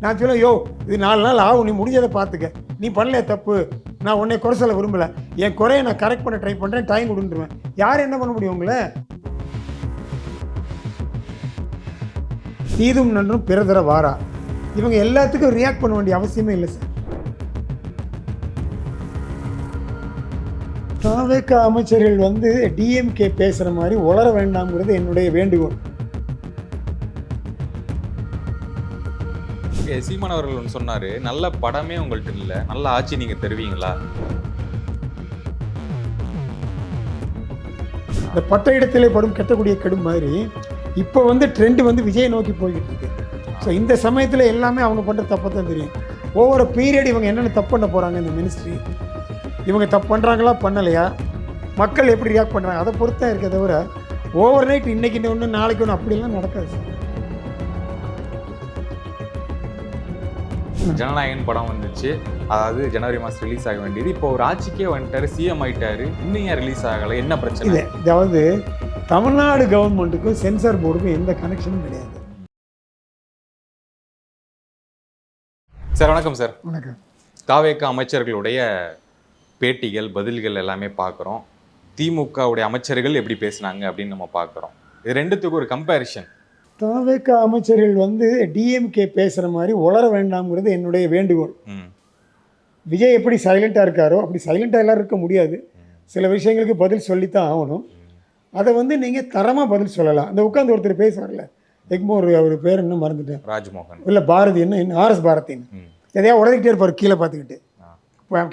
நான் சொல்ல யோ இது 4 நாள் ஆகும், நீ முடிஞ்சதை பார்த்துக்க, நீ பண்ணல தப்பு, நான் உன்னை குறை சொல்ல விரும்பலை, என் குறையை நான் கரெக்ட் பண்ண ட்ரை பண்ணுறேன், டைம் கொடுத்துருவேன். யார் என்ன பண்ண முடியும் உங்களை? தீதும் நன்றும் பிறதர வாரா. இவங்க எல்லாத்துக்கும் ரியாக்ட் பண்ண வேண்டிய அவசியமே இல்லை சார். தாவேக அமைச்சர்கள் வந்து டிஎம்கே பேசுகிற மாதிரி உளர வேண்டாம்ங்கிறது என்னுடைய வேண்டுகோள். சீமான் அவர்கள் ஒன்று சொன்னார், நல்ல படமே உங்கள்கிட்ட இல்லை, நல்ல ஆட்சி நீங்கள் தருவீங்களா? இந்த பட்ட இடத்திலே படும் கெட்டக்கூடிய கெடும் மாதிரி இப்போ வந்து ட்ரெண்டு வந்து விஜய் நோக்கி போய்கிட்டு இருக்கு. ஸோ இந்த சமயத்தில் எல்லாமே அவங்க பண்ணுற தப்பை தான் தெரியும். ஒவ்வொரு பீரியட் இவங்க என்னென்ன தப்பு பண்ண போகிறாங்க, இந்த மினிஸ்ட்ரி இவங்க தப்பு பண்ணுறாங்களா பண்ணலையா, மக்கள் எப்படி ரியாக்ட் பண்ணுறாங்க, அதை பொறுத்து தான் இருக்க தவிர ஓவர் நைட் இன்றைக்கி ஒன்று நாளைக்கு ஒன்று அப்படிலாம் நடக்காது சார். ஜனநாயகன் படம் வந்துச்சு, அதாவது ஜனவரி மாதம் ரிலீஸ் ஆக வேண்டியது. இப்போ ஒரு ஆட்சிக்கே வந்துட்டாரு, சிஎம் ஆகிட்டாரு, இன்னும் ஏன் ரிலீஸ் ஆகலை, என்ன பிரச்சனை? இல்லை, அதாவது தமிழ்நாடு கவர்மெண்ட்டுக்கும் சென்சார் போர்டுக்கும் எந்த கனெக்ஷனும் கிடையாது. சார் வணக்கம். சார் வணக்கம். தாவேக அமைச்சர்களுடைய பேட்டிகள் பதில்கள் எல்லாமே பார்க்குறோம். திமுகவுடைய அமைச்சர்கள் எப்படி பேசுனாங்க அப்படின்னு நம்ம பார்க்குறோம். இது ரெண்டுத்துக்கு ஒரு கம்பேரிஷன். தாவேக அமைச்சர்கள் வந்து டிஎம்கே பேசுகிற மாதிரி உளர வேண்டாம்ங்கிறது என்னுடைய வேண்டுகோள். விஜய் எப்படி சைலண்ட்டாக இருக்காரோ அப்படி சைலண்ட்டாக எல்லோரும் இருக்க முடியாது. சில விஷயங்களுக்கு பதில் சொல்லித்தான் ஆகணும். அதை வந்து நீங்கள் தரமாக பதில் சொல்லலாம். அந்த உட்காந்து ஒருத்தர் பேசுவார்ல, எக்மோர், அவர் பேர் இன்னும் மறந்துட்டேன், ராஜ்மோகன் இல்லை பாரதி, என்ன ஆர்எஸ் பாரதின்னு, எதையா உளறிக்கிட்டே இருப்பார் கீழே பார்த்துக்கிட்டு,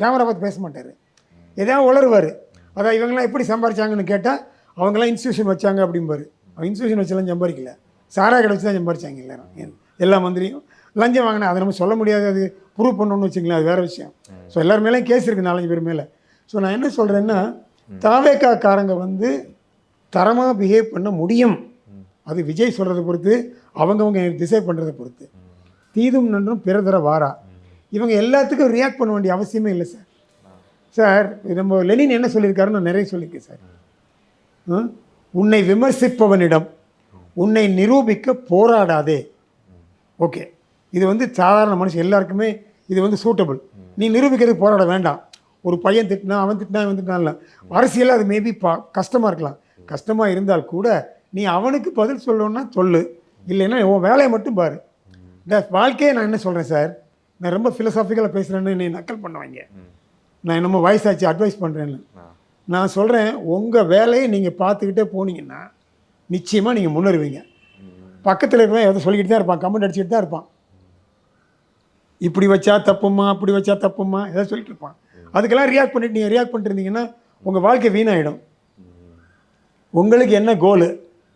கேமரா பார்த்து பேச மாட்டார், எதையா உளருவார். அதான் இவங்கெல்லாம் எப்படி சம்பாரிச்சாங்கன்னு கேட்டால் அவங்களாம் இன்ஸ்டியூஷன் வச்சாங்க அப்படிம்பாரு. அவன் இன்ஸ்டியூஷன் வச்செல்லாம் சம்பாதிக்கல, சாரா கடை வச்சு தான் சம்பாரிச்சாங்க எல்லாரும். எல்லா மந்திரியும் லஞ்சம் வாங்கினா அதை நம்ம சொல்ல முடியாது, அது ப்ரூவ் பண்ணணும்னு வச்சுக்கலாம், அது வேறு விஷயம். ஸோ எல்லார் மேலேயும் கேஸ் இருக்குது, 4-5 பேர் மேலே. ஸோ நான் என்ன சொல்கிறேன்னா, தாவேகா காரங்க வந்து தரமாக பிஹேவ் பண்ண முடியும். அது விஜய் சொல்கிறத பொறுத்து, அவங்கவுங்க டிசைட் பண்ணுறதை பொறுத்து. தீதும் நன்றும் பிறதர வாரா. இவங்க எல்லாத்துக்கும் ரியாக்ட் பண்ண வேண்டிய அவசியமே இல்லை சார். சார் நம்ம லெனின் என்ன சொல்லியிருக்காருன்னு நான் நிறைய சொல்லியிருக்கேன் சார். உன்னை விமர்சிப்பவனிடம் உன்னை நிரூபிக்க போராடாதே. ஓகே, இது வந்து சாதாரண மனுஷன் எல்லாருக்குமே இது வந்து சூட்டபிள். நீ நிரூபிக்கிறதுக்கு போராட வேண்டாம். ஒரு பையன் திட்டினா, அவன் திட்டினா, இவன் திட்டினான்ல, அரசியல் அது மேபி கஷ்டமாக இருக்கலாம். கஷ்டமாக இருந்தால் கூட நீ அவனுக்கு பதில் சொல்லணுன்னா சொல்லு, இல்லைன்னா உன் வேலையை மட்டும் பாரு. இந்த வாழ்க்கையை நான் என்ன சொல்கிறேன் சார், நான் ரொம்ப ஃபிலசாபிக்கலாக பேசுகிறேன்னு நீ நக்கல் பண்ணுவாங்க. நான் என்னமோ வயசாச்சு அட்வைஸ் பண்ணுறேன்னு. நான் சொல்கிறேன், உங்கள் வேலையை நீங்கள் பார்த்துக்கிட்டே போனீங்கன்னா நிச்சயமாக நீங்கள் முன்னேறுவீங்க. பக்கத்தில் இருக்கிற எதை சொல்லிக்கிட்டு தான் இருப்பான், கமெண்ட் அடிச்சுக்கிட்டு தான் இருப்பான். இப்படி வச்சா தப்புமா, அப்படி வச்சா தப்புமா, எதை சொல்லிட்டு இருப்பான். அதுக்கெல்லாம் ரியாக்ட் பண்ணிட்டு நீங்கள் ரியாக்ட் பண்ணிட்டு இருந்தீங்கன்னா உங்கள் வாழ்க்கை வீணாகிடும். உங்களுக்கு என்ன கோலு,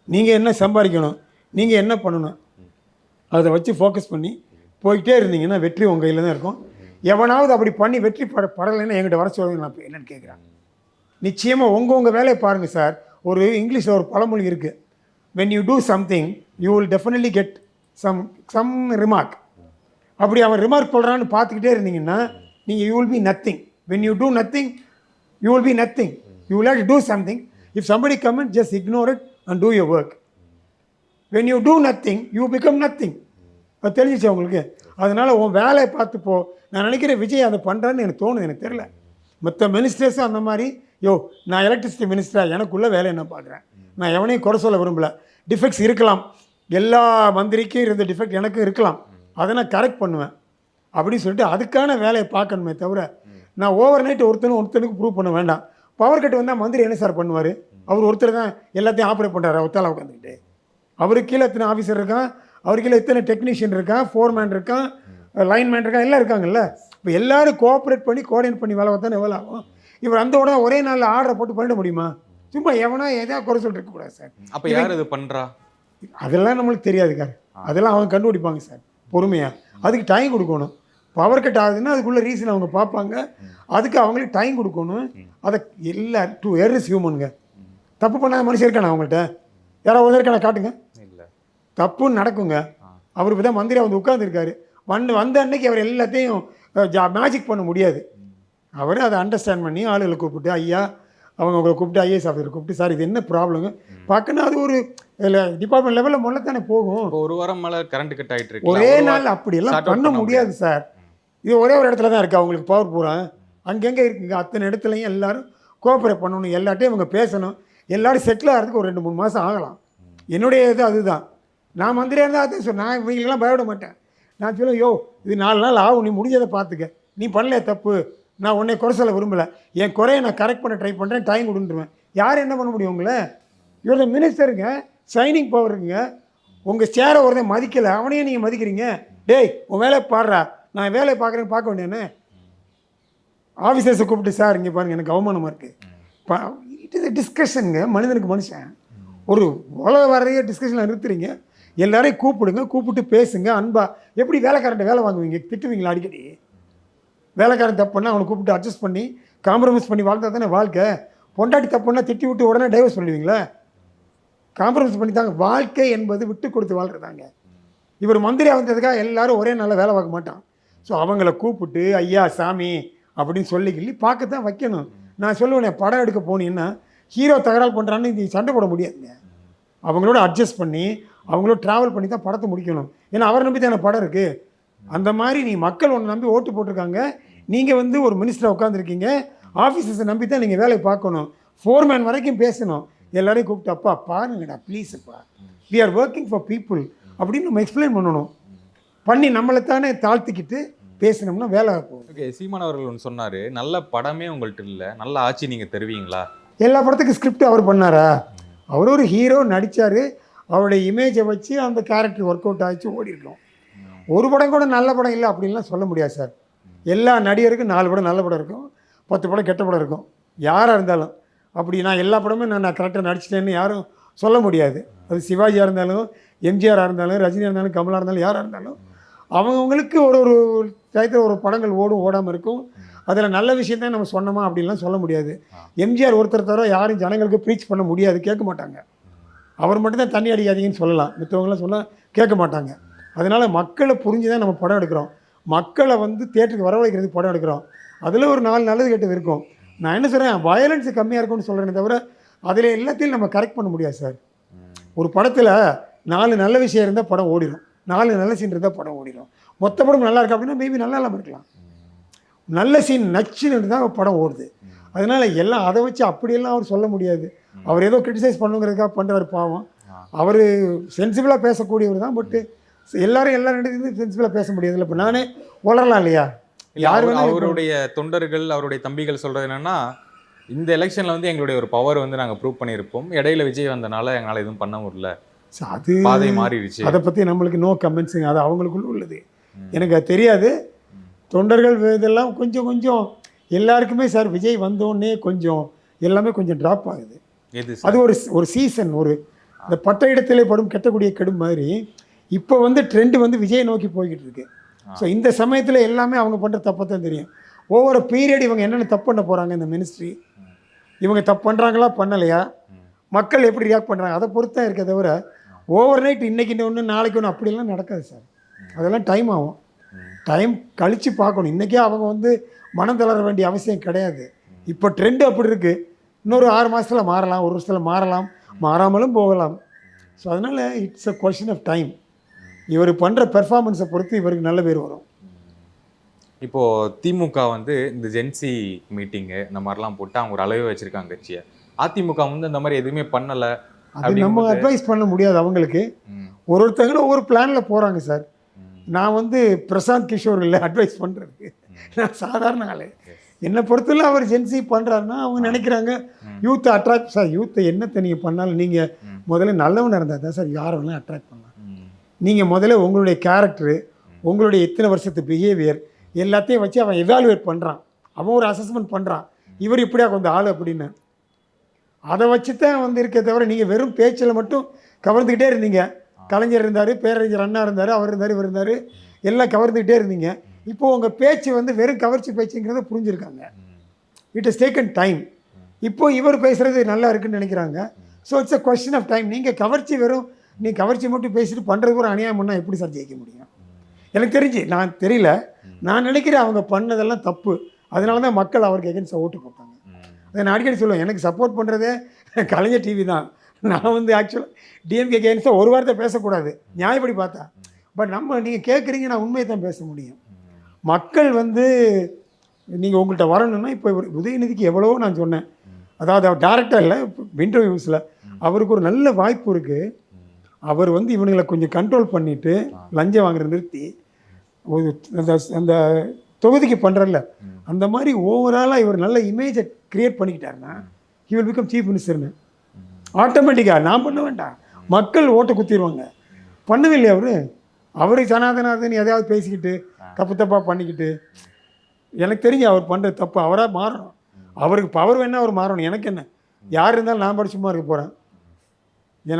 நீங்கள் என்ன சம்பாதிக்கணும், நீங்கள் என்ன பண்ணணும், அதை வச்சு ஃபோக்கஸ் பண்ணி போய்கிட்டே இருந்தீங்கன்னா வெற்றி உங்கள் கையில் தான் இருக்கும். எவனாவது அப்படி பண்ணி வெற்றி படலைன்னா என்கிட்ட வர சொல்லுங்க, நான் என்னென்னு கேட்குறேன். நிச்சயமாக உங்கள் வேலையை பாருங்கள் சார். ஒரு இங்கிலீஷில் ஒரு பழமொழி இருக்குது, when you do something you will definitely get some remark. அப்படி அவன் ரிமார்க் பண்ணுறான்னு பார்த்துக்கிட்டே இருந்தீங்கன்னா நீங்கள் you will be nothing. When you do nothing you will be nothing. You will have to do something. If somebody come and just ignore it and do your work. When you do nothing you become nothing. அது தெரிஞ்சிச்சு அவங்களுக்கு. அதனால் உன் வேலையை பார்த்துப்போ. நான் நினைக்கிறேன் விஜய் அதை பண்ணுறான்னு எனக்கு தோணுது, எனக்கு தெரியல. மற்ற மினிஸ்டர்ஸும் அந்த மாதிரி, நான் எலக்ட்ரிசிட்டி மினிஸ்டராக எனக்குள்ள வேலையை நான் பார்க்குறேன். நான் எவனையும் குறை சொல்ல விரும்பலை. டிஃபெக்ட்ஸ் இருக்கலாம், எல்லா மந்திரிக்கும் இருந்த டிஃபெக்ட் எனக்கும் இருக்கலாம், அதை நான் கரெக்ட் பண்ணுவேன் அப்படின்னு சொல்லிட்டு அதுக்கான வேலையை பார்க்கணுமே தவிர நான் ஓவர் நைட் ஒருத்தனுக்கு ப்ரூவ் பண்ண வேண்டாம். பவர் கட் வந்தால் மந்திரி என்ன சார் பண்ணுவார்? அவர் ஒருத்தர் தான் எல்லாத்தையும் ஆப்ரேட் பண்ணுறாரு ஒத்தால உட்காந்துக்கிட்டு. அவருக்கு கீழே எத்தனை ஆஃபீஸர் இருக்கான், அவருக்கு கீழே எத்தனை டெக்னீஷியன் இருக்கான், ஃபோர்மேன் இருக்கான், லைன்மேன் இருக்கான், எல்லாம் இருக்காங்கல்ல. இப்போ எல்லோரும் கோஆப்ரேட் பண்ணி கோஆர்டினேட் பண்ணி வேலை பார்த்தானே எவ்வளோ ஆகும்? இவர் அந்த உடனே ஒரே நாளில் ஆர்டரை போட்டு பண்ணிட முடியுமா? சும்மா எவனா எதாவது குறை சொல்லிட்டு இருக்கக்கூடாது சார். அப்போ யார் இது பண்ணுறா அதெல்லாம் நம்மளுக்கு தெரியாதுக்கார். அதெல்லாம் அவங்க கண்டுபிடிப்பாங்க சார் பொறுமையாக. அதுக்கு டைம் கொடுக்கணும். பவர் கட் ஆகுதுன்னா அதுக்குள்ள ரீசன் அவங்க பார்ப்பாங்க, அதுக்கு அவங்களுக்கு டைம் கொடுக்கணும். அதை எல்லா டூ எர்ஸ் ஹியூமனுங்க. தப்பு பண்ணாத மனுஷன் இருக்கானே அவங்கள்ட்ட? யாராவது இருக்கான காட்டுங்க. இல்லை, தப்புன்னு நடக்குங்க. அவருக்கு தான் மந்திரி வந்து உட்காந்துருக்காரு. வந்த அன்னைக்கு அவர் எல்லாத்தையும் மேஜிக் பண்ண முடியாது. அவர் அதை அண்டர்ஸ்டாண்ட் பண்ணி ஆளுகளை கூப்பிட்டு, ஐயா அவங்க உங்களை கூப்பிட்டு ஐஏஎஸ் ஆஃபீஸர் கூப்பிட்டு சார் இது என்ன ப்ராப்ளம் பார்க்கணும், அது ஒரு டிபார்ட்மெண்ட் லெவலில் முதல்ல தானே போகும். இப்போ ஒரு வாரம் மேலே கரண்ட் கட் ஆகிட்டு இருக்கு. ஒரே நாள் அப்படியெல்லாம் பண்ண முடியாது சார். இது ஒரே ஒரு இடத்துல தான் இருக்குது அவங்களுக்கு பவர் பூரா. அங்கங்கே இருக்குங்க, அத்தனை இடத்துலையும் எல்லாரும் கோஆப்ரேட் பண்ணணும், எல்லாட்டையும் இவங்க பேசணும், எல்லோரும் செட்டில் ஆகிறதுக்கு ஒரு 2-3 மாதம் ஆகலாம். என்னுடைய இது அதுதான். நான் மந்திரியாக இருந்தால் அதை சொல், நான் இவங்களுக்கெல்லாம் பயப்பட மாட்டேன். நான் சொல்லுவேன், யோ இது 4 நாள் ஆகும், நீ முடிஞ்சதை பார்த்துக்க, நீ பண்ணல தப்பு, நான் உன்னை குறை சொல்ல விரும்பலை, என் குறையை நான் கரெக்ட் பண்ண ட்ரை பண்ணுறேன், டைம் கொடுத்துருவேன். யார் என்ன பண்ண முடியும் உங்களை? இவரோட மினிஸ்டருங்க, சைனிங் பவர் இருக்குங்க. உங்கள் சேரை ஒருத்தன் மதிக்கலை, அவனையும் நீங்கள் மதிக்கிறீங்க. டேய் உன் வேலையை பாடுறா, நான் வேலையை பார்க்குறேன்னு பார்க்க வேண்டியன்னு ஆஃபீஸர்ஸை கூப்பிட்டு சார் இங்கே பாருங்கள் எனக்கு அவமானமாக இருக்குது. இட் இஸ் டிஸ்கஷனுங்க, மனிதனுக்கு மனுஷன். ஒரு உலக வரைய டிஸ்கஷனில் நிறுத்துறீங்க, எல்லாரையும் கூப்பிடுங்க, கூப்பிட்டு பேசுங்க அன்பா. எப்படி வேலைக்காரன்ட்ட வேலை வாங்குவீங்க? திட்டுவீங்களா அடிக்கடி? வேலைக்காரன் தப்பு பண்ணால் அவனை கூப்பிட்டு அட்ஜஸ்ட் பண்ணி காம்ப்ரமைஸ் பண்ணி வாழ்ந்தா தானே வாழ்க்கை. பொண்டாட்டி தப்பு பண்ணால் திட்டி விட்டு உடனே டைவர்ஸ் பண்ணுவீங்களா? காம்ப்ரமைஸ் பண்ணி தாங்க. வாழ்க்கை என்பது விட்டு கொடுத்து வாழ்கிறதாங்க. இவர் மந்திரியாக வந்ததுக்காக எல்லாரும் ஒரே நாளில் வேலை பார்க்க மாட்டான். ஸோ அவங்கள கூப்பிட்டு ஐயா சாமி அப்படின்னு சொல்லிக்கிள்ளி பார்க்கத்தான் வைக்கணும். நான் சொல்லுவேன், படம் எடுக்க போனீங்கன்னா ஹீரோ தகராறு பண்ணுறான்னு நீ சண்டை போட முடியாதுங்க. அவங்களோட அட்ஜஸ்ட் பண்ணி அவங்களோட ட்ராவல் பண்ணி தான் படத்தை முடிக்கணும். ஏன்னா அவரை நம்பி தானே படம் இருக்குது. அந்த மாதிரி நீ மக்கள் ஒன்று நம்பி ஓட்டு போட்டிருக்காங்க, நீங்கள் வந்து ஒரு மினிஸ்டராக உட்காந்துருக்கீங்க, ஆஃபீஸர்ஸை நம்பி தான் நீங்கள் வேலையை பார்க்கணும், ஃபோர்மேன் வரைக்கும் பேசணும். எல்லாரையும் கூப்பிட்டு அப்பா பாருங்கடா ப்ளீஸுப்பா, we are working for people அப்படின்னு நம்ம எக்ஸ்பிளைன் பண்ணணும். பண்ணி நம்மளைத்தானே தாழ்த்திக்கிட்டு பேசினோம்னா வேலை போகும். ஓகே, சீமான் அவர்கள் ஒன்று சொன்னார், நல்ல படமே உங்கள்கிட்ட இல்லை, நல்ல ஆட்சி நீங்கள் தருவீங்களா? எல்லா படத்துக்கு ஸ்கிரிப்ட் அவர் பண்ணாரா? அவர் ஒரு ஹீரோ நடித்தார், அவருடைய இமேஜை வச்சு அந்த கேரக்டர் ஒர்க் அவுட் ஆகிச்சு ஓடி இருக்கோம். ஒரு படம் கூட நல்ல படம் இல்லை அப்படின்லாம் சொல்ல முடியாது சார். எல்லா நடிகருக்கும் 4 படம் நல்ல படம் இருக்கும், 10 படம் கெட்ட படம் இருக்கும், யாராக இருந்தாலும். அப்படி நான் எல்லா படமும் நான் கரெக்டாக நடிச்சிட்டேன்னு யாரும் சொல்ல முடியாது. அது சிவாஜியாக இருந்தாலும், எம்ஜிஆராக இருந்தாலும், ரஜினியாக இருந்தாலும், கமலாக இருந்தாலும், யாராக இருந்தாலும் அவங்கவுங்களுக்கு ஒரு டயத்தில் ஒரு படங்கள் ஓடும், ஓடாமல் இருக்கும். அதில் நல்ல விஷயந்தான் நம்ம சொன்னோமா அப்படின்லாம் சொல்ல முடியாது. எம்ஜிஆர் ஒருத்தர் தவிர யாரும் ஜனங்களுக்கு ப்ரீச் பண்ண முடியாது, கேட்க மாட்டாங்க. அவர் மட்டும்தான் தண்ணி அடிக்காதீங்கன்னு சொல்லலாம், மித்தவங்களாம் சொல்ல கேட்க மாட்டாங்க. அதனால் மக்களை புரிஞ்சு தான் நம்ம படம் எடுக்கிறோம். மக்களை வந்து தியேட்டருக்கு வரவழைக்கிறதுக்கு படம் எடுக்கிறோம். அதில் ஒரு 4 நல்லது கெட்டது இருக்கும். நான் என்ன சொல்கிறேன், வயலன்ஸு கம்மியாக இருக்கும்னு சொல்கிறேனே தவிர அதில் எல்லாத்தையும் நம்ம கரெக்ட் பண்ண முடியாது சார். ஒரு படத்தில் 4 நல்ல விஷயம் இருந்தால் படம் ஓடிடும், 4 நல்ல சீன் இருந்தால் படம் ஓடிடும். மொத்த படம் நல்லா இருக்கு அப்படின்னா மேபி நல்லா இல்லாமல் இருக்கலாம். நல்ல சீன் நச்சுன்னு இருந்தால் படம் ஓடுது. அதனால் எல்லாம் அதை வச்சு அப்படியெல்லாம் அவர் சொல்ல முடியாது. அவர் ஏதோ கிரிட்டிசைஸ் பண்ணுங்கிறதுக்காக பண்ணுறாரு பாவம். அவர் சென்சிபிளாக பேசக்கூடியவர் தான். பட்டு எல்லாரும் எல்லா இடத்துலையும் சென்சிபிளாக பேச முடியாதுல்ல. இப்போ நானே வளரலாம் இல்லையா? யார் அவருடைய தொண்டர்கள், அவருடைய தம்பிகள் சொல்கிறது என்னென்னா, இந்த எலெக்ஷனில் வந்து எங்களுடைய ஒரு பவர் வந்து நாங்கள் ப்ரூவ் பண்ணியிருப்போம், இடையில விஜய் வந்தனால எங்களால் எதுவும் பண்ண முடியல, அது பாதை மாறிடுச்சு. அதை பற்றி நம்மளுக்கு நோ கமெண்ட்ஸுங்க, அது அவங்களுக்குள்ள உள்ளது, எனக்கு அது தெரியாது. தொண்டர்கள் இதெல்லாம் கொஞ்சம் கொஞ்சம் எல்லாருக்குமே சார் விஜய் வந்தோடனே கொஞ்சம் எல்லாமே கொஞ்சம் ட்ராப் ஆகுது. அது ஒரு சீசன், ஒரு இந்த பட்ட இடத்திலே படும் கெட்டக்கூடிய கெடும் மாதிரி இப்போ வந்து ட்ரெண்டு வந்து விஜய் நோக்கி போய்கிட்டு இருக்கு. ஸோ இந்த சமயத்தில் எல்லாமே அவங்க பண்ணுற தப்பை தான் தெரியும். ஒவ்வொரு பீரியட் இவங்க என்னென்ன தப்பு பண்ண போகிறாங்க, இந்த மினிஸ்ட்ரி இவங்க தப்பு பண்ணுறாங்களா பண்ணலையா, மக்கள் எப்படி ரியாக்ட் பண்ணுறாங்க, அதை பொறுத்து தான் இருக்க தவிர ஓவர் நைட் இன்றைக்கி ஒன்று நாளைக்கு ஒன்று அப்படிலாம் நடக்காது சார். அதெல்லாம் டைம் ஆகும், டைம் கழித்து பார்க்கணும். இன்றைக்கே அவங்க வந்து மனம் தளர வேண்டிய அவசியம் கிடையாது. இப்போ ட்ரெண்டு அப்படி இருக்குது, இன்னொரு 6 மாதத்தில் மாறலாம், 1 வருஷத்தில் மாறலாம், மாறாமலும் போகலாம். ஸோ அதனால் it's a question of time. இவர் பண்ணுற பெர்ஃபார்மன்ஸை பொறுத்து இவருக்கு நல்ல பேர் வரும். இப்போது திமுக வந்து இந்த ஜென்சி மீட்டிங்கு இந்த மாதிரிலாம் போட்டு அவங்க ஒரு அளவு வச்சுருக்காங்க கட்சியை. அதிமுக வந்து இந்த மாதிரி எதுவுமே பண்ணலை. அது நம்ம அட்வைஸ் பண்ண முடியாது அவங்களுக்கு. ஒருத்தங்களும் ஒவ்வொரு பிளானில் போகிறாங்க சார். நான் வந்து பிரசாந்த் கிஷோர் இல்லை அட்வைஸ் பண்ணுறதுக்கு, நான் சாதாரண ஆள். என்னை பொறுத்தவரை அவர் ஜென்சி பண்ணுறாருன்னா அவங்க நினைக்கிறாங்க யூத்தை அட்ராக்ட். சார் யூத்தை என்னத்தை நீங்கள் பண்ணாலும் நீங்கள் முதல்ல நல்லவனாக இருந்தால் தான் சார் யாரை வேணாலும் அட்ராக்ட் பண்ணலாம். நீங்கள் முதல்ல உங்களுடைய கேரக்டரு, உங்களுடைய இத்தனை வருஷத்து பிஹேவியர் எல்லாத்தையும் வச்சு அவன் எவாலுவேட் பண்ணுறான், அவன் ஒரு அசஸ்மெண்ட் பண்ணுறான், இவர் இப்படியா கொஞ்சம் ஆள் அப்படின்னு. அதை வச்சு தான் வந்து இருக்க தவிர நீங்கள் வெறும் பேச்சில் மட்டும் கவர்ந்துக்கிட்டே இருந்தீங்க. கலைஞர் இருந்தார், பேரறிஞர் அண்ணா இருந்தார், அவர் இருந்தார், இவர் இருந்தார், எல்லாம் கவர்ந்துக்கிட்டே இருந்தீங்க. இப்போது உங்கள் பேச்சு வந்து வெறும் கவர்ச்சி பேச்சுங்கிறத புரிஞ்சுருக்காங்க. It is taken time. இப்போது இவர் பேசுகிறது நல்லா இருக்குன்னு நினைக்கிறாங்க. So it's a question of time. நீங்கள் கவர்ச்சி வெறும் நீ கவர்ச்சி மட்டும் பேசிட்டு பண்ணுறது ஒரு அநியாயம் பண்ணால் எப்படி சார் ஜெயிக்க முடியும்? எனக்கு தெரிஞ்சு, நான் தெரியல, நான் நினைக்கிறேன் அவங்க பண்ணதெல்லாம் தப்பு. அதனால தான் மக்கள் அவருக்கு எகென்ஸ்டாக ஓட்டு போட்டாங்க. அதை நான் அடிக்கடி சொல்லுவேன், எனக்கு சப்போர்ட் பண்ணுறதே கலைஞர் டிவி தான். நான் வந்து ஆக்சுவலாக டிஎம்கே கேன்ஸ்டாக ஒரு வார்த்தை பேசக்கூடாது நியாயப்படி பார்த்தா. பட் நீங்கள் கேட்குறீங்க, நான் உண்மையை தான் பேச முடியும். மக்கள் வந்து நீங்கள் உங்கள்கிட்ட வரணும்னா இப்போ உதயநிதிக்கு எவ்வளவோ நான் சொன்னேன். அதாவது அவர் டேரக்டாக இல்லை, இன்டர்வியூஸில் அவருக்கு ஒரு நல்ல வாய்ப்பு இருக்குது. அவர் வந்து இவனுங்களை கொஞ்சம் கண்ட்ரோல் பண்ணிவிட்டு லஞ்சம் வாங்குறத நிறுத்தி ஒரு அந்த தொகுதிக்கு பண்ணுறல அந்த மாதிரி ஓவராலாக இவர் நல்ல இமேஜை க்ரியேட் பண்ணிக்கிட்டாருன்னா ஹி வில் பிகம் சீஃப் மினிஸ்டர்னு ஆட்டோமேட்டிக்காக. நான் பண்ண வேண்டாம், மக்கள் ஓட்டை குத்திடுவாங்க. பண்ணவே இல்லையா அவரு சனாதனாதன் எதையாவது பேசிக்கிட்டு தப்பாக பண்ணிக்கிட்டு, எனக்கு தெரிஞ்சு அவர் பண்ணுற தப்பு. அவராக மாறணும், அவருக்கு பவர் வேணா அவர் மாறணும். எனக்கு என்ன, யார் இருந்தாலும் நான் பாட்டு சும்மா இருக்க போகிறேன்,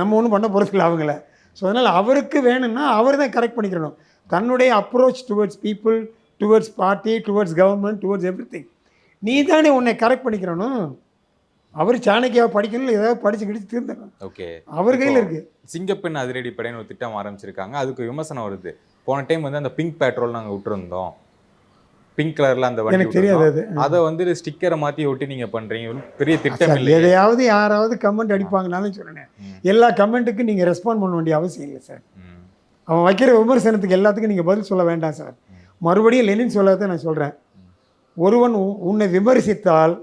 நம்ம ஒன்றும் பண்ண போகிறதில்ல அவங்கள. ஸோ அதனால் அவருக்கு வேணும்னா அவர் தான் கரெக்ட் பண்ணிக்கிறணும். தன்னுடைய approach towards people, towards party, towards government, towards every thing நீ தானே உன்னை கரெக்ட் பண்ணிக்கிறணும். அவர் சாணக்கியாவை படிக்கணும், ஏதாவது படிச்சு கிடிச்சு தீர்ந்தணும். ஓகே, அவர் கையில் இருக்குது. சிங்கப்பெண் அதிரடி படைன்னு ஒரு திட்டம் ஆரம்பிச்சிருக்காங்க. அதுக்கு விமர்சனம் வருது. போன டைம் வந்து அந்த பிங்க் பெட்ரோல் நாங்கள் விட்டுருந்தோம், பிங்க் கலர்ல அந்த வண்டி எனக்கு தெரியாது. அதை வந்து ஸ்டிக்கரை மாற்றி ஒட்டி நீங்கள் பண்ணுறீங்க, பெரிய திட்டம் இல்லை. எதையாவது யாராவது கமெண்ட் அடிப்பாங்கனாலும் சொன்னேன், எல்லா கமெண்ட்டுக்கும் நீங்கள் ரெஸ்பாண்ட் பண்ண வேண்டிய அவசியம் இல்லை சார். அவன் வைக்கிற விமர்சனத்துக்கு எல்லாத்துக்கும் நீங்கள் பதில் சொல்ல வேண்டாம் சார். மறுபடியும் லெனின் சொல்லாத நான் சொல்கிறேன், ஒருவன் உன்னை விமர்சித்தால்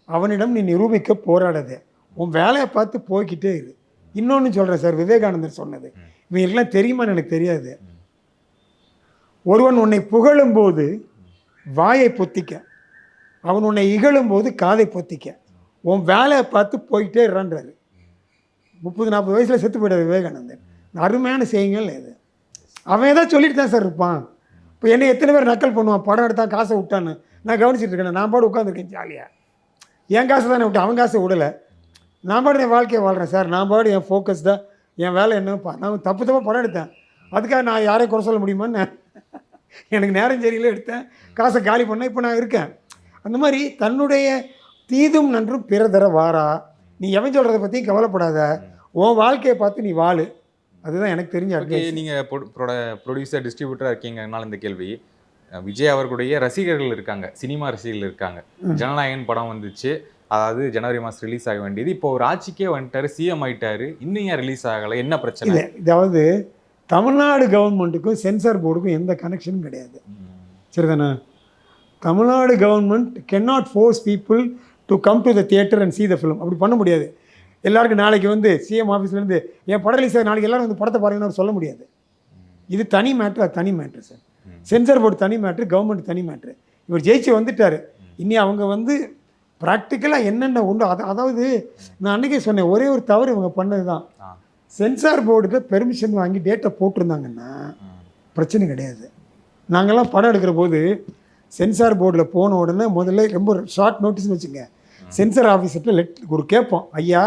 அவனிடம் நீ நிரூபிக்க போராடாது, உன் வேலையை பார்த்து போய்கிட்டே இரு. இன்னொன்று சொல்கிறேன் சார், விவேகானந்தர் சொன்னது இவங்களுக்கெல்லாம் தெரியுமான்னு எனக்கு தெரியாது. ஒருவன் உன்னை புகழும்போது வாயை பொத்திக்க, அவன் உன்னை இகழும்போது காதை பொத்திக்க, உன் வேலையை பார்த்து போய்கிட்டே இருறான்றாரு. 30-40 வயசில் செத்து போயிட்டார் விவேகானந்தர். அருமையான செய்யுங்கள் இது. அவன் ஏதாவது சொல்லிட்டு தான் சார் இருப்பான். இப்போ என்னை எத்தனை பேர் நக்கல் பண்ணுவான், படம் எடுத்தான் காசை விட்டான்னு. நான் கவனிச்சிட்டு இருக்கேன், நான் பாடு உட்காந்துருக்கேன் ஜாலியாக. என் காசை தானே விட்டேன், அவன் காசை விடலை. நான் பாடு என் வாழ்க்கையை வாழ்கிறேன் சார். நான் பாடு என் ஃபோக்கஸ் தான், என் வேலை என்னப்பா. நான் தப்பு படம் எடுத்தேன், அதுக்காக நான் யாரையும் குறை சொல்ல முடியுமான்னு எனக்கு நேரம் சரியில்லை எடுத்தேன், காசை காலி பண்ணேன், இப்போ நான் இருக்கேன். அந்த மாதிரி தன்னுடைய தீதும் நன்றும் பிறதர வாரா. நீ எவன் சொல்கிறத பற்றியும் கவலைப்படாத, உன் வாழ்க்கையை பார்த்து நீ வாழு. அதுதான் எனக்கு தெரிஞ்ச. நீங்கள் ப்ரொடியூசர் டிஸ்ட்ரிபியூட்டராக இருக்கீங்கனால இந்த கேள்வி, விஜய் அவர்களுடைய ரசிகர்கள் இருக்காங்க, சினிமா ரசிகர்கள் இருக்காங்க. ஜனநாயகன் படம் வந்துச்சு, அதாவது ஜனவரி மாதம் ரிலீஸ் ஆக வேண்டியது. இப்போ ஒரு ஆட்சிக்கே வந்துட்டாரு, சிஎம் ஆகிட்டாரு, இன்னும் ஏன் ரிலீஸ் ஆகலை, என்ன பிரச்சனை? இல்லை, இதாவது தமிழ்நாடு கவர்மெண்ட்டுக்கும் சென்சார் போர்டுக்கும் எந்த கனெக்ஷனும் கிடையாது, சரிதானே? Tamil Nadu government cannot force people to come to the theatre and see the film. அப்படி பண்ண முடியாது. எல்லாருக்கும் நாளைக்கு வந்து சிஎம் ஆஃபீஸ்லேருந்து என் படம் ரிலீஸ் ஆக நாளைக்கு எல்லோரும் வந்து படத்தை பாருங்கன்னு சொல்ல முடியாது. இது தனி மேட்ரு, அது தனி மேட்ரு சார். சென்சார் போர்டு தனி மேட்ரு, கவர்மெண்ட் தனி மேட்ரு. இவர் ஜெயிச்சு வந்துட்டார், இனி அவங்க வந்து ப்ராக்டிக்கலாக என்னென்ன உண்டு அதாவது நான் அன்றைக்கே சொன்னேன், ஒரே ஒரு தவறு இவங்க பண்ணது தான். சென்சார் போர்டுக்கு பெர்மிஷன் வாங்கி டேட்டை போட்டிருந்தாங்கன்னா பிரச்சனை கிடையாது. நாங்கள்லாம் படம் எடுக்கிற போது சென்சார் போர்டில் போன உடனே முதல்ல ரொம்ப ஷார்ட் நோட்டீஸ்னு வச்சுங்க, சென்சார் ஆஃபீஸர்கிட்ட ஒரு கேட்போம், ஐயா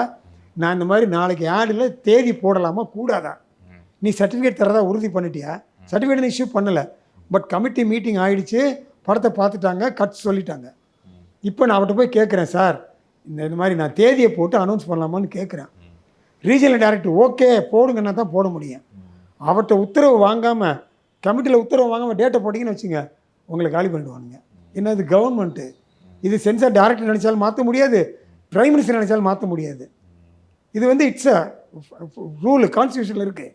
நான் இந்த மாதிரி நாளைக்கு ஆடில் தேதி போடலாமா கூடாதா, நீ சர்டிஃபிகேட் தரதா உறுதி பண்ணிட்டியா? சர்டிஃபிகேட் இஷ்யூ பண்ணலை, பட் கமிட்டி மீட்டிங் ஆகிடுச்சு, படத்தை பார்த்துட்டாங்க, கட் சொல்லிட்டாங்க. இப்போ நான் அவர்கிட்ட போய் கேட்குறேன், சார் இந்த மாதிரி நான் தேதியை போட்டு அனௌன்ஸ் பண்ணலாமான்னு கேட்குறேன். ரீஜனல் டைரக்டர் ஓகே போடுங்கன்னா தான் போட முடியும். அவர்கிட்ட உத்தரவு வாங்காமல், கமிட்டியில் உத்தரவு வாங்காமல் டேட்டை போட்டிங்கன்னு வச்சுங்க, உங்களை காலி பண்ணிடுவானுங்க. ஏன்னா இது கவர்மெண்ட்டு, இது சென்சார் டைரக்டர் நினச்சாலும் மாற்ற முடியாது, பிரைம் மினிஸ்டர் நினச்சாலும் மாற்ற முடியாது. இது வந்து இட்ஸ் அ ரூல், கான்ஸ்டியூஷனில் இருக்குது.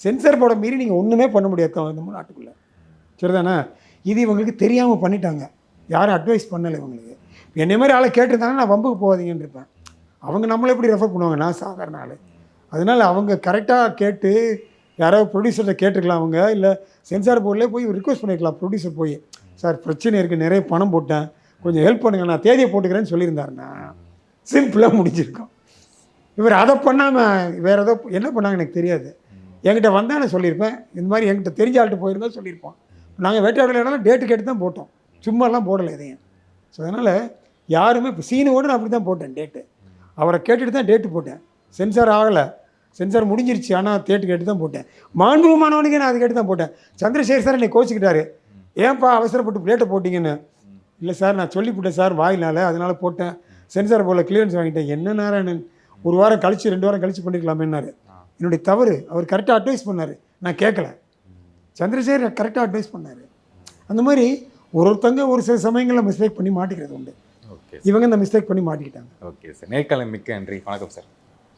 சென்சார் போர்டை மீறி நீங்கள் ஒன்றுமே பண்ண முடியாது இந்த நாட்டுக்குள்ளே, சரிதானே? இது இவங்களுக்கு தெரியாமல் பண்ணிட்டாங்க, யாரும் அட்வைஸ் பண்ணலை இவங்களுக்கு. என்னை மாதிரி ஆளை கேட்டிருந்தாங்கன்னா நான் வம்புக்கு போகாதீங்கன்னு இருப்பேன். அவங்க நம்மளை எப்படி ரெஃபர் பண்ணுவாங்க, நான் சாதாரண ஆள். அதனால் அவங்க கரெக்டாக கேட்டு யாராவது ப்ரொடியூசர்கிட்ட கேட்டுக்கலாம், அவங்க இல்லை சென்சார் போர்டிலே போய் ரிக்வெஸ்ட் பண்ணிக்கலாம். ப்ரொடியூசர் போய், சார் பிரச்சனை இருக்குது, நிறைய பணம் போட்டேன், கொஞ்சம் ஹெல்ப் பண்ணுங்கள், நான் தேதியை போட்டுக்கிறேன்னு சொல்லியிருந்தாருன்னா சிம்பிளாக முடிஞ்சிருக்கோம். இவர் அதை பண்ணாமல் வேறு ஏதோ என்ன பண்ணாங்க எனக்கு தெரியாது. என்கிட்ட வந்தால் நான் சொல்லியிருப்பேன், இந்த மாதிரி என்கிட்ட தெரிஞ்ச ஆள்கிட்ட போயிருந்தால் சொல்லியிருப்போம். நாங்கள் வேட்டையாடல இடம்லாம் டேட்டு கேட்டு தான் போட்டோம், சும்மாலாம் போடலை எதையும். ஸோ அதனால் யாருமே இப்போ சீனோடு நான் அப்படி தான் போட்டேன் டேட்டு, அவரை கேட்டுட்டு தான் டேட்டு போட்டேன். சென்சார் ஆகலை, சென்சார் முடிஞ்சிருச்சு, ஆனால் டேட்டு கேட்டு தான் போட்டேன். மாண்புமானவனுக்கே நான் அது கேட்டு தான் போட்டேன். சந்திரசேகர் சார் என்னை கோச்சிக்கிட்டாரு, ஏன்ப்பா அவசரப்பட்டு டேட்டை போட்டிங்கன்னு. இல்லை சார் நான் சொல்லிவிட்டேன் சார் வாயினால், அதனால் போட்டேன், சென்சார் போர்டில் கிளியரன்ஸ் வாங்கிட்டேன். என்ன நாராயணன், ஒரு வாரம் கழிச்சு 2 வாரம் கழிச்சு பண்ணிக்கலாமேன்னாரு. என்னுடைய தவறு, அவர் கரெக்டாக அட்வைஸ் பண்ணார், நான் கேட்கல. சந்திரசேகர் கரெக்டாக அட்வைஸ் பண்ணார். அந்த மாதிரி ஒருத்தங்க ஒரு சில சமயங்களில் மிஸ்டேக் பண்ணி மாட்டிக்கிறது உண்டு. ஓகே இவங்க இந்த மிஸ்டேக் பண்ணி மாட்டிக்கிட்டாங்க. ஓகே சார், நேர்காணல் மிக்க நன்றி, வணக்கம் சார்.